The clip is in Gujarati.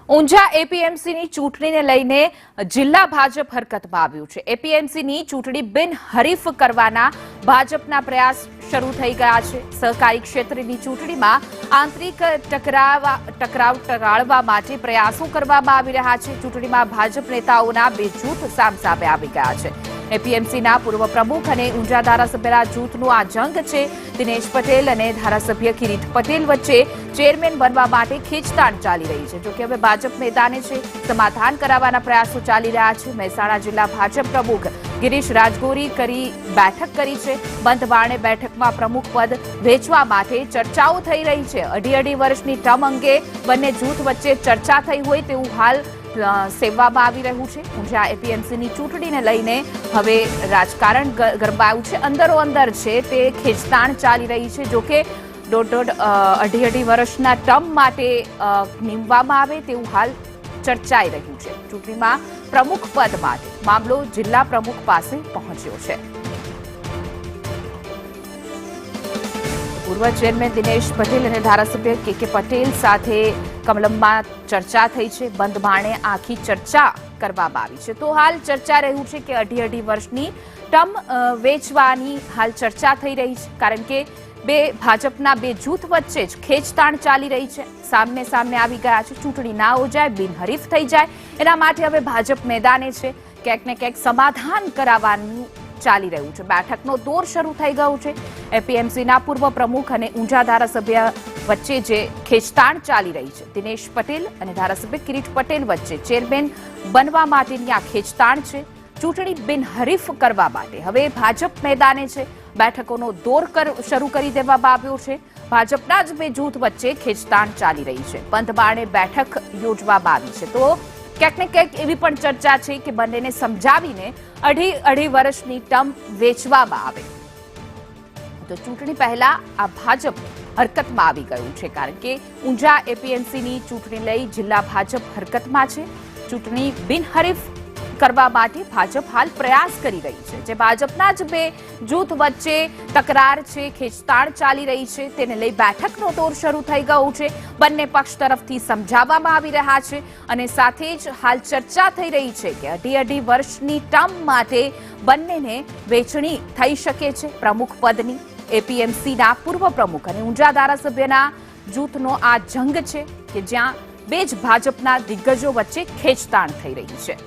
ઊંઝા એપીએમસીની ચૂંટણીને લઈને જિલ્લા ભાજપ હરકતમાં આવ્યું છે। એપીએમસીની ચૂંટણી બિનહરીફ કરવાના ભાજપના પ્રયાસ શરૂ થઈ ગયા છે। સહકારી ક્ષેત્રની ચૂંટણીમાં આંતરિક ટકરાવ ટાળવા માટે પ્રયાસો કરવામાં આવી રહ્યા છે। ચૂંટણીમાં ભાજપ નેતાઓના બે જૂથ સામસામે આવી ગયા છે। એપીએમસીના પૂર્વ પ્રમુખ અને ઊંઝા ધારાસભ્યના જૂથનું આ જંગ છે। દિનેશ પટેલ અને ધારાસભ્ય કિરીટ પટેલ વચ્ચે ચેરમેન બનવા માટે ખેંચતાણ ચાલી રહી છે। જોકે હવે ભાજપ મેદાને છે, સમાધાન કરાવવાના પ્રયાસો ચાલી રહ્યા છે। મહેસાણા જિલ્લા ભાજપ પ્રમુખ ગિરીશ રાજગોરી બેઠક કરી છે। બંધ બારણે બેઠકમાં પ્રમુખ પદ વેચવા માટે ચર્ચાઓ થઈ રહી છે। અઢી વર્ષની ટર્મ અંગે બંને જૂથ વચ્ચે ચર્ચા થઈ હોય તેવું હાલ સેવવામાં આવી રહ્યું છે। ઊંઝા એપીએમસીની ચૂંટણીને લઈને હવે રાજકારણ ગરમાયું છે, અંદરો અંદર છે તે ખેંચતાણ ચાલી રહી છે। જોકે અઢી વર્ષના ટર્મ માટે નીમવામાં આવે તેવું હાલ ચર્ચાઈ રહ્યું છે। ચૂંટણીમાં પ્રમુખ પદ માટે મામલો જિલ્લા પ્રમુખ પાસે પહોંચ્યો છે। પૂર્વ ચેરમેન દિનેશ પટેલ અને ધારાસભ્ય કે પટેલ સાથે કમલમમાં ચર્ચા થઈ છે। બંધ બારણે આખી ચર્ચા કરવામાં આવી છે। તો હાલ ચર્ચા રહ્યું છે કે અઢી વર્ષની ટર્મ વેચવાની હાલ ચર્ચા થઈ રહી છે, કારણ કે ભાજપના બે જૂથ વચ્ચે જ ખેંચતાણ ચાલી રહી છે। સામને આવી ગયા છે। ચૂંટણી ના યોજાય, બિનહરીફ થઈ જાય, એના માટે હવે ભાજપ મેદાને છે। ક્યાંક ને ક્યાંક સમાધાન કરાવવાનું ચાલી રહ્યું છે। બેઠકનો દોર શરૂ થઈ ગયો છે। એપીએમસીના પૂર્વ પ્રમુખ અને ઊંઝા ધારાસભ્ય વચ્ચે જે ખેંચતાણ ચાલી રહી છે, દિનેશ પટેલ અને ધારાસભ્ય કિરીટ પટેલ વચ્ચે ચેરમેન બનવા માટેની આ ખેંચતાણ છે। ચૂંટણી બિનહરીફ કરવા માટે હવે ભાજપ મેદાને છે। બેઠકોનો દોર શરૂ કરી દેવામાં આવ્યો છે। ભાજપના જ બે જૂથ વચ્ચે ખેંચતાણ ચાલી રહી છે। બંધ બારણે બેઠક યોજવામાં આવી છે। તો ક્યાંક ને ક્યાંક એવી પણ ચર્ચા છે કે બંનેને સમજાવીને અઢી વર્ષની ટર્મ વેચવામાં આવે। તો ચૂંટણી પહેલા આ ભાજપ હરકતમાં આવી ગયું છે, કારણ કે ઊંઝા એપીએમસીની ચૂંટણી લઈ જિલ્લા ભાજપ હરકતમાં છે। ચૂંટણી બિનહરીફ કરવા માટે ભાજપ હાલ પ્રયાસ કરી રહી છે। જે ભાજપના જ બે જૂથ વચ્ચે તકરાર છે, ખેંચતાણ ચાલી રહી છે, તેને લઈ બેઠકનો દોર શરૂ થઈ ગયો છે। બંને પક્ષ તરફથી સમજાવવામાં આવી રહ્યા છે અને સાથે જ હાલ ચર્ચા થઈ રહી છે કે અઢી વર્ષની ટર્મ માટે બંનેને વેચણી થઈ શકે છે પ્રમુખ પદની। એપીએમસીના પૂર્વ પ્રમુખ અને ઊંઝા ધારાસભ્યના જૂથનો આ જંગ છે કે જ્યાં બે જ ભાજપના દિગ્ગજો વચ્ચે ખેંચતાણ થઈ રહી છે।